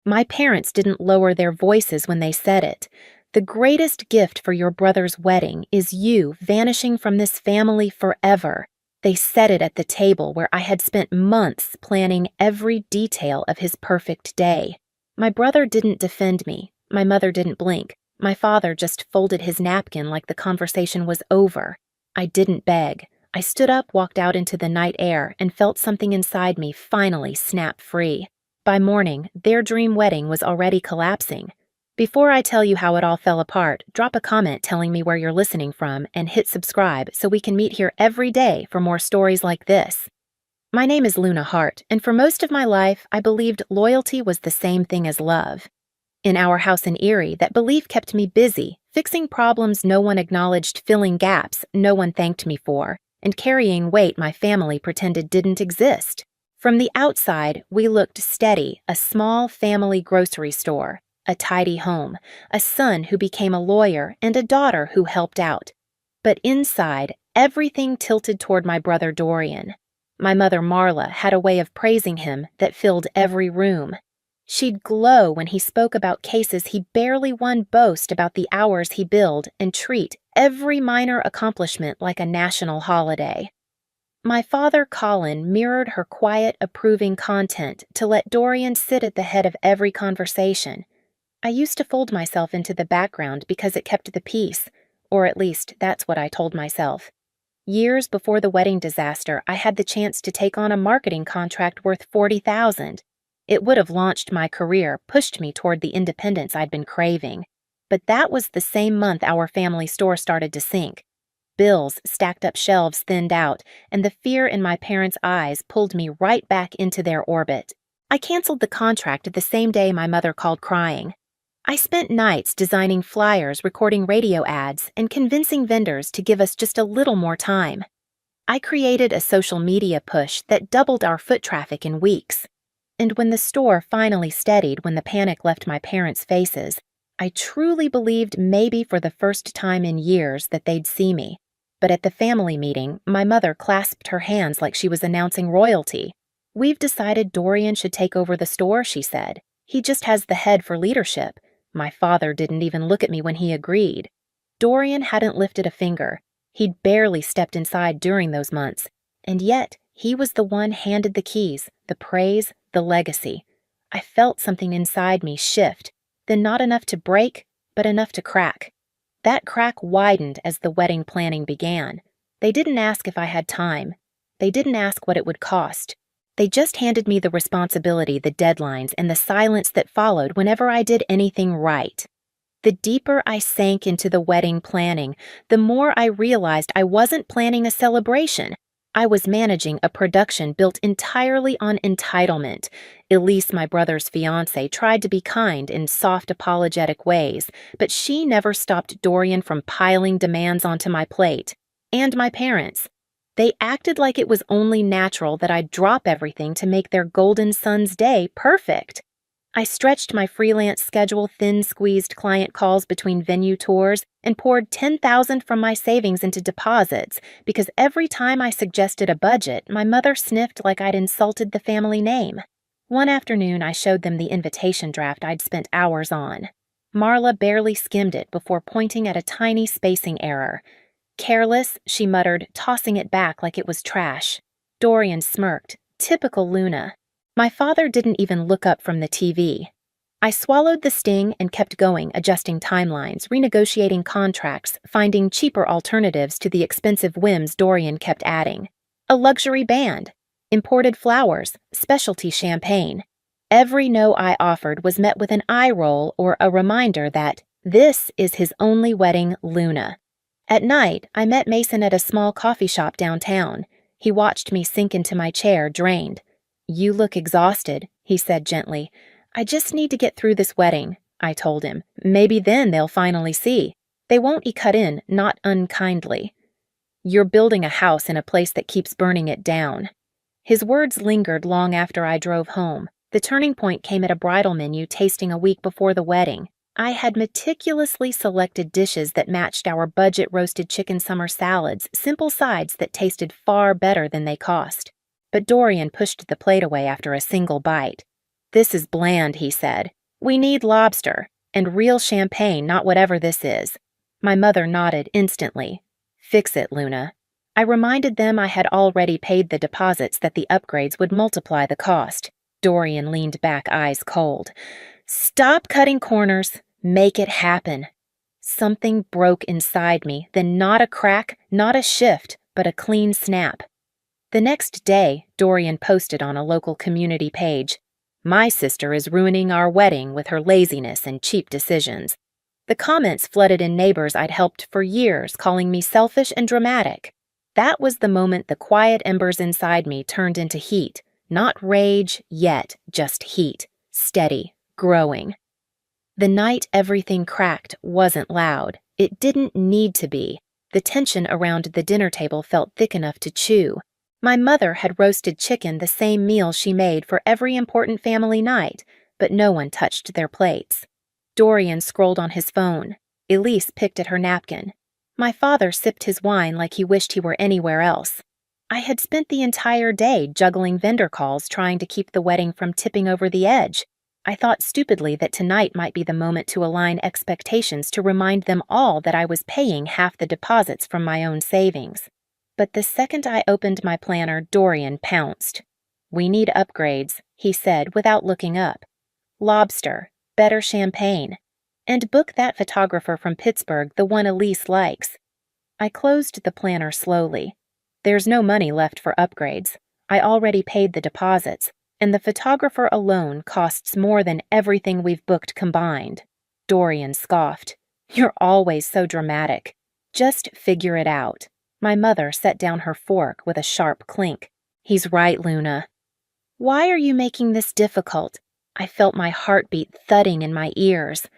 My parents didn't lower their voices when they said it. The greatest gift for your brother's wedding is you vanishing from this family forever. They said it at the table where I had spent months planning every detail of his perfect day. My brother didn't defend me. My mother didn't blink. My father just folded his napkin like the conversation was over. I didn't beg. I stood up, walked out into the night air, and felt something inside me finally snap free. By morning, their dream wedding was already collapsing. Before I tell you how it all fell apart, drop a comment telling me where you're listening from and hit subscribe so we can meet here every day for more stories like this. My name is Luna Hart, and for most of my life, I believed loyalty was the same thing as love. In our house in Erie, that belief kept me busy, fixing problems no one acknowledged, filling gaps no one thanked me for, and carrying weight my family pretended didn't exist. From the outside, we looked steady, a small family grocery store, a tidy home, a son who became a lawyer, and a daughter who helped out. But inside, everything tilted toward my brother Dorian. My mother Marla had a way of praising him that filled every room. She'd glow when he spoke about cases he barely won, boast about the hours he billed, and treat every minor accomplishment like a national holiday. My father, Colin, mirrored her quiet, approving content to let Dorian sit at the head of every conversation. I used to fold myself into the background because it kept the peace, or at least that's what I told myself. Years before the wedding disaster, I had the chance to take on a marketing contract worth $40,000. It would have launched my career, pushed me toward the independence I'd been craving. But that was the same month our family store started to sink. Bills, stacked up shelves thinned out, and the fear in my parents' eyes pulled me right back into their orbit. I canceled the contract the same day my mother called crying. I spent nights designing flyers, recording radio ads, and convincing vendors to give us just a little more time. I created a social media push that doubled our foot traffic in weeks. And when the store finally steadied when the panic left my parents' faces, I truly believed maybe for the first time in years that they'd see me. But at the family meeting, my mother clasped her hands like she was announcing royalty. "We've decided Dorian should take over the store," she said. "He just has the head for leadership." My father didn't even look at me when he agreed. Dorian hadn't lifted a finger. He'd barely stepped inside during those months. And yet, he was the one handed the keys, the praise, the legacy. I felt something inside me shift, then not enough to break, but enough to crack. That crack widened as the wedding planning began. They didn't ask if I had time. They didn't ask what it would cost. They just handed me the responsibility, the deadlines, and the silence that followed whenever I did anything right. The deeper I sank into the wedding planning, the more I realized I wasn't planning a celebration. I was managing a production built entirely on entitlement. Elise, my brother's fiancée, tried to be kind in soft, apologetic ways, but she never stopped Dorian from piling demands onto my plate. And my parents. They acted like it was only natural that I'd drop everything to make their golden son's day perfect. I stretched my freelance schedule, thin-squeezed client calls between venue tours, and poured $10,000 from my savings into deposits because every time I suggested a budget, my mother sniffed like I'd insulted the family name. One afternoon, I showed them the invitation draft I'd spent hours on. Marla barely skimmed it before pointing at a tiny spacing error. "Careless," she muttered, tossing it back like it was trash. Dorian smirked. Typical Luna. My father didn't even look up from the TV. I swallowed the sting and kept going, adjusting timelines, renegotiating contracts, finding cheaper alternatives to the expensive whims Dorian kept adding. A luxury band, imported flowers, specialty champagne. Every no I offered was met with an eye roll or a reminder that this is his only wedding, Luna. At night, I met Mason at a small coffee shop downtown. He watched me sink into my chair, drained. "You look exhausted," he said gently. "I just need to get through this wedding," I told him. "Maybe then they'll finally see. They won't cut in, not unkindly." "You're building a house in a place that keeps burning it down." His words lingered long after I drove home. The turning point came at a bridal menu tasting a week before the wedding. I had meticulously selected dishes that matched our budget roasted chicken summer salads, simple sides that tasted far better than they cost. But Dorian pushed the plate away after a single bite. "This is bland," he said. "We need lobster, and real champagne, not whatever this is." My mother nodded instantly. "Fix it, Luna." I reminded them I had already paid the deposits, that the upgrades would multiply the cost. Dorian leaned back, eyes cold. "Stop cutting corners. Make it happen." Something broke inside me, then not a crack, not a shift, but a clean snap. The next day, Dorian posted on a local community page, "My sister is ruining our wedding with her laziness and cheap decisions." The comments flooded in neighbors I'd helped for years, calling me selfish and dramatic. That was the moment the quiet embers inside me turned into heat. Not rage yet, just heat. Steady, growing. The night everything cracked wasn't loud. It didn't need to be. The tension around the dinner table felt thick enough to chew. My mother had roasted chicken, the same meal she made for every important family night, but no one touched their plates. Dorian scrolled on his phone. Elise picked at her napkin. My father sipped his wine like he wished he were anywhere else. I had spent the entire day juggling vendor calls, trying to keep the wedding from tipping over the edge. I thought stupidly that tonight might be the moment to align expectations, to remind them all that I was paying half the deposits from my own savings. But the second I opened my planner, Dorian pounced. "We need upgrades," he said without looking up. "Lobster, better champagne, and book that photographer from Pittsburgh, the one Elise likes." I closed the planner slowly. There's no money left for upgrades. I already paid the deposits, and the photographer alone costs more than everything we've booked combined. Dorian scoffed. "You're always so dramatic. Just figure it out." My mother set down her fork with a sharp clink. "He's right, Luna." "Why are you making this difficult?" I felt my heartbeat thudding in my ears.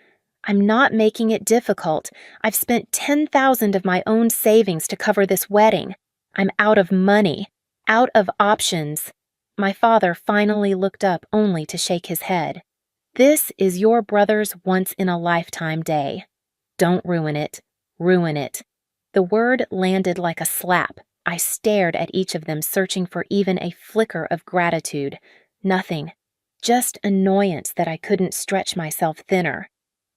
"I'm not making it difficult. I've spent $10,000 of my own savings to cover this wedding. I'm out of money, out of options." My father finally looked up, only to shake his head. "This is your brother's once-in-a-lifetime day. Don't ruin it. Ruin it." The word landed like a slap. I stared at each of them, searching for even a flicker of gratitude. Nothing. Just annoyance that I couldn't stretch myself thinner.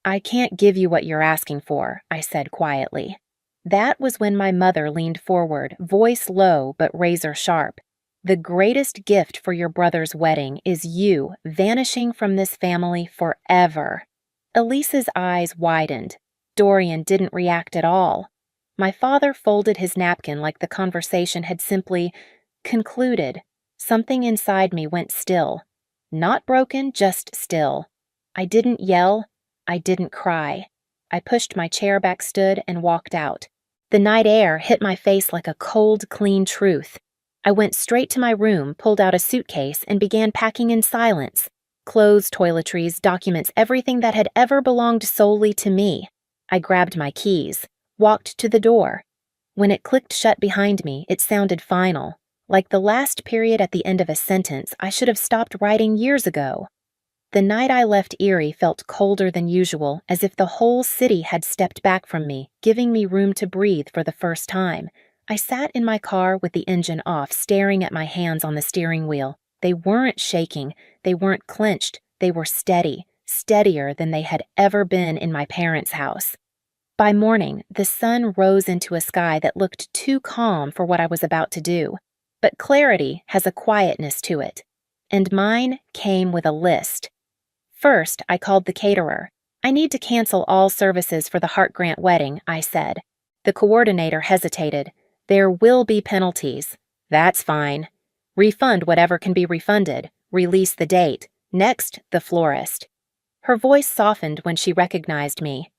"I can't give you what you're asking for," I said quietly. That was when my mother leaned forward, voice low but razor sharp. "The greatest gift for your brother's wedding is you vanishing from this family forever." Elise's eyes widened. Dorian didn't react at all. My father folded his napkin like the conversation had simply concluded. Something inside me went still. Not broken, just still. I didn't yell. I didn't cry. I pushed my chair back, stood, and walked out. The night air hit my face like a cold, clean truth. I went straight to my room, pulled out a suitcase, and began packing in silence. Clothes, toiletries, documents, everything that had ever belonged solely to me. I grabbed my keys, walked to the door. When it clicked shut behind me, it sounded final. Like the last period at the end of a sentence I should have stopped writing years ago. The night I left Erie felt colder than usual, as if the whole city had stepped back from me, giving me room to breathe for the first time. I sat in my car with the engine off, staring at my hands on the steering wheel. They weren't shaking, they weren't clenched, they were steady, steadier than they had ever been in my parents' house. By morning, the sun rose into a sky that looked too calm for what I was about to do. But clarity has a quietness to it. And mine came with a list. First, I called the caterer. "I need to cancel all services for the Hart Grant wedding," I said. The coordinator hesitated. "There will be penalties." "That's fine." "Refund whatever can be refunded. Release the date. Next, the florist." Her voice softened when she recognized me.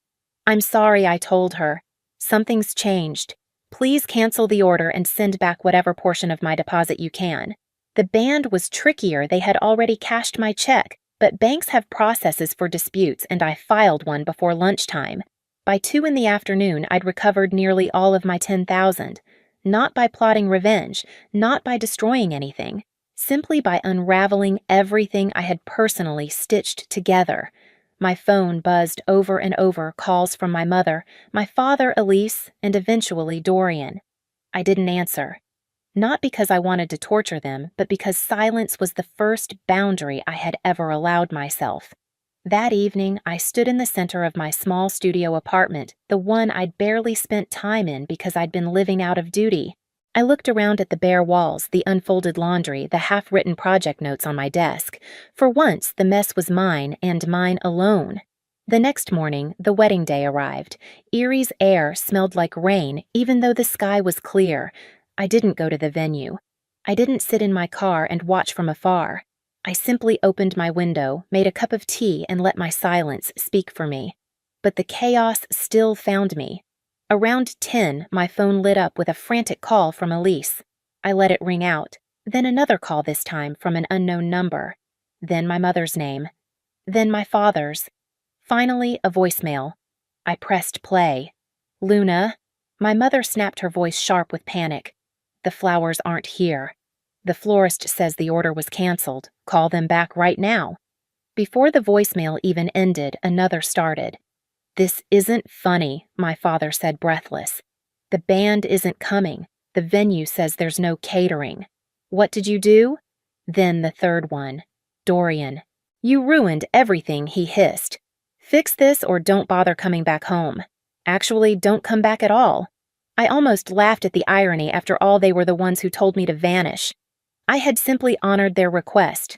"I'm sorry," I told her. "Something's changed. Please cancel the order and send back whatever portion of my deposit you can." The band was trickier. They had already cashed my check, but banks have processes for disputes, and I filed one before lunchtime. By 2 in the afternoon, I'd recovered nearly all of my $10,000. Not by plotting revenge, not by destroying anything, simply by unraveling everything I had personally stitched together. My phone buzzed over and over, calls from my mother, my father, Elise, and eventually Dorian. I didn't answer. Not because I wanted to torture them, but because silence was the first boundary I had ever allowed myself. That evening, I stood in the center of my small studio apartment, the one I'd barely spent time in because I'd been living out of duty. I looked around at the bare walls, the unfolded laundry, the half-written project notes on my desk. For once, the mess was mine, and mine alone. The next morning, the wedding day arrived. Erie's air smelled like rain, even though the sky was clear. I didn't go to the venue. I didn't sit in my car and watch from afar. I simply opened my window, made a cup of tea, and let my silence speak for me. But the chaos still found me. Around 10, my phone lit up with a frantic call from Elise. I let it ring out, then another call this time from an unknown number. Then my mother's name. Then my father's. Finally, a voicemail. I pressed play. "Luna?" My mother snapped her voice sharp with panic. "The flowers aren't here. The florist says the order was canceled. Call them back right now." Before the voicemail even ended, another started. "This isn't funny," my father said, breathless. "The band isn't coming. The venue says there's no catering. What did you do?" Then the third one. "Dorian. You ruined everything," he hissed. "Fix this or don't bother coming back home. Actually, don't come back at all." I almost laughed at the irony after all they were the ones who told me to vanish. I had simply honored their request.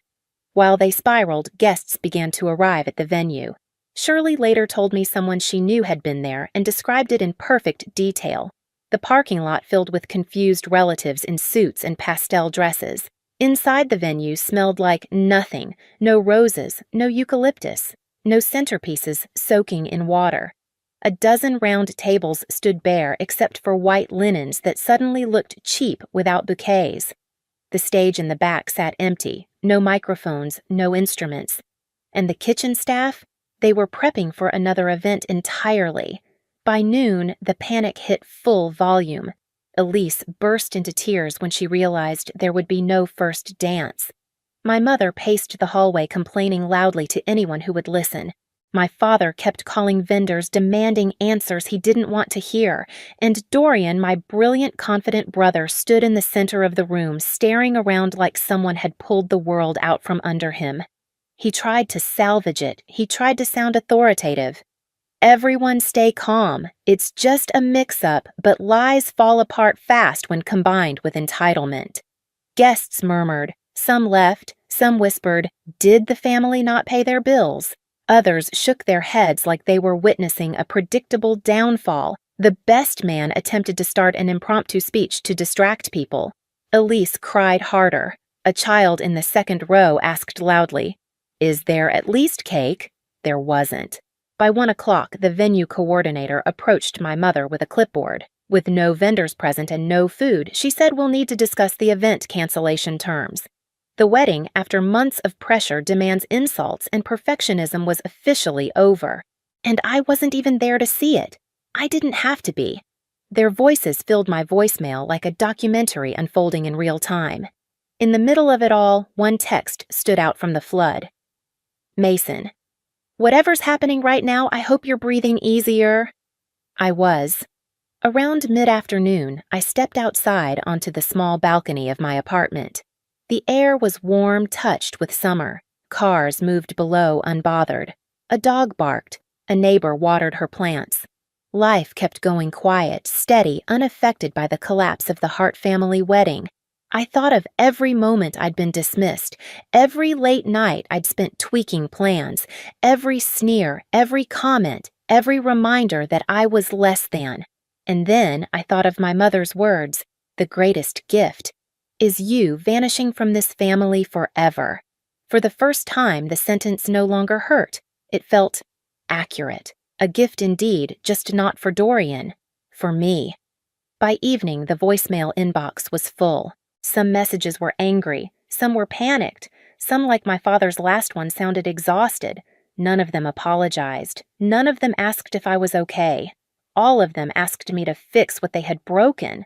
While they spiraled, guests began to arrive at the venue. Shirley later told me someone she knew had been there and described it in perfect detail. The parking lot filled with confused relatives in suits and pastel dresses. Inside the venue smelled like nothing, no roses, no eucalyptus, no centerpieces soaking in water. A dozen round tables stood bare except for white linens that suddenly looked cheap without bouquets. The stage in the back sat empty, no microphones, no instruments. And the kitchen staff? They were prepping for another event entirely. By noon, the panic hit full volume. Elise burst into tears when she realized there would be no first dance. My mother paced the hallway complaining loudly to anyone who would listen. My father kept calling vendors demanding answers he didn't want to hear, and Dorian, my brilliant, confident brother, stood in the center of the room, staring around like someone had pulled the world out from under him. He tried to salvage it. He tried to sound authoritative. "Everyone stay calm. It's just a mix-up, but lies fall apart fast when combined with entitlement." Guests murmured. Some left. Some whispered, "Did the family not pay their bills?" Others shook their heads like they were witnessing a predictable downfall. The best man attempted to start an impromptu speech to distract people. Elise cried harder. A child in the second row asked loudly, "Is there at least cake?" There wasn't. By 1 o'clock, the venue coordinator approached my mother with a clipboard. With no vendors present and no food, she said we'll need to discuss the event cancellation terms. The wedding, after months of pressure, demands insults, and perfectionism was officially over. And I wasn't even there to see it. I didn't have to be. Their voices filled my voicemail like a documentary unfolding in real time. In the middle of it all, one text stood out from the flood. "Mason. Whatever's happening right now, I hope you're breathing easier." I was. Around mid-afternoon, I stepped outside onto the small balcony of my apartment. The air was warm, touched with summer. Cars moved below unbothered. A dog barked. A neighbor watered her plants. Life kept going quiet, steady, unaffected by the collapse of the Hart family wedding. I thought of every moment I'd been dismissed, every late night I'd spent tweaking plans, every sneer, every comment, every reminder that I was less than. And then I thought of my mother's words, "The greatest gift is you vanishing from this family forever." For the first time, the sentence no longer hurt. It felt accurate. A gift indeed, just not for Dorian. For me. By evening, the voicemail inbox was full. Some messages were angry. Some were panicked. Some, like my father's last one, sounded exhausted. None of them apologized. None of them asked if I was okay. All of them asked me to fix what they had broken.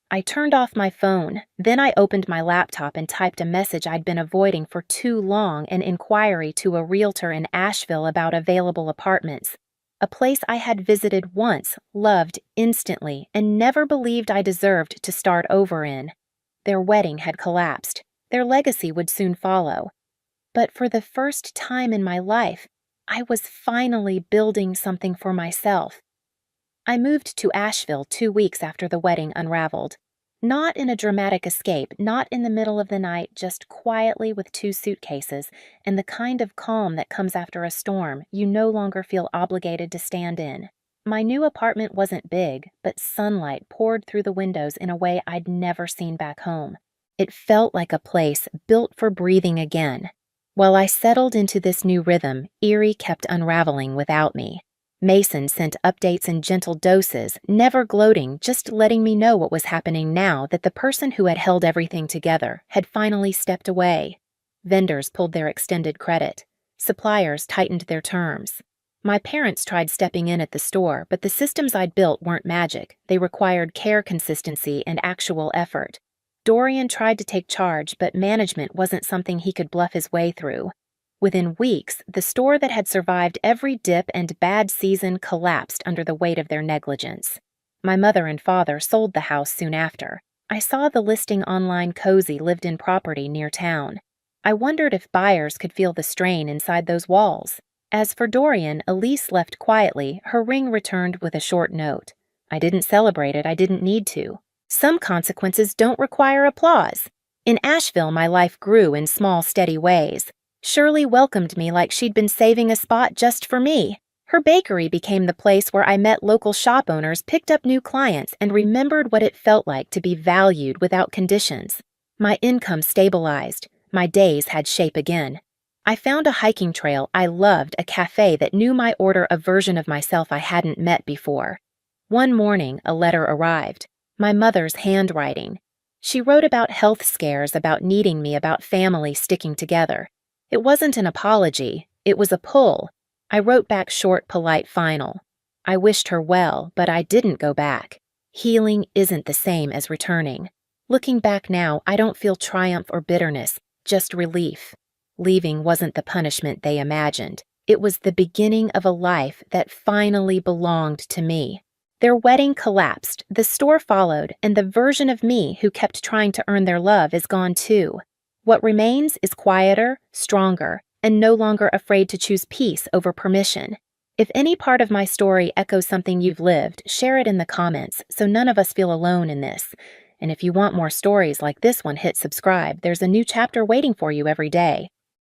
I turned off my phone. Then I opened my laptop and typed a message I'd been avoiding for too long, an inquiry to a realtor in Asheville about available apartments. A place I had visited once, loved instantly, and never believed I deserved to start over in. Their wedding had collapsed. Their legacy would soon follow. But for the first time in my life, I was finally building something for myself. I moved to Asheville 2 weeks after the wedding unraveled. Not in a dramatic escape, not in the middle of the night, just quietly with 2 suitcases and the kind of calm that comes after a storm you no longer feel obligated to stand in. My new apartment wasn't big, but sunlight poured through the windows in a way I'd never seen back home. It felt like a place built for breathing again. While I settled into this new rhythm, Erie kept unraveling without me. Mason sent updates in gentle doses, never gloating, just letting me know what was happening now that the person who had held everything together had finally stepped away. Vendors pulled their extended credit. Suppliers tightened their terms. My parents tried stepping in at the store, but the systems I'd built weren't magic. They required care, consistency, and actual effort. Dorian tried to take charge, but management wasn't something he could bluff his way through. Within weeks, the store that had survived every dip and bad season collapsed under the weight of their negligence. My mother and father sold the house soon after. I saw the listing online Cozy lived in property near town. I wondered if buyers could feel the strain inside those walls. As for Dorian, Elise left quietly, her ring returned with a short note. I didn't celebrate it, I didn't need to. Some consequences don't require applause. In Asheville, my life grew in small, steady ways. Shirley welcomed me like she'd been saving a spot just for me. Her bakery became the place where I met local shop owners, picked up new clients, and remembered what it felt like to be valued without conditions. My income stabilized. My days had shape again. I found a hiking trail I loved, a cafe that knew my order, a version of myself I hadn't met before. One morning, a letter arrived. My mother's handwriting. She wrote about health scares, about needing me, about family sticking together. It wasn't an apology, it was a pull. I wrote back short, polite, final. I wished her well, but I didn't go back. Healing isn't the same as returning. Looking back now, I don't feel triumph or bitterness, just relief. Leaving wasn't the punishment they imagined. It was the beginning of a life that finally belonged to me. Their wedding collapsed, the store followed, and the version of me who kept trying to earn their love is gone too. What remains is quieter, stronger, and no longer afraid to choose peace over permission. If any part of my story echoes something you've lived, share it in the comments so none of us feel alone in this. And if you want more stories like this one, hit subscribe. There's a new chapter waiting for you every day.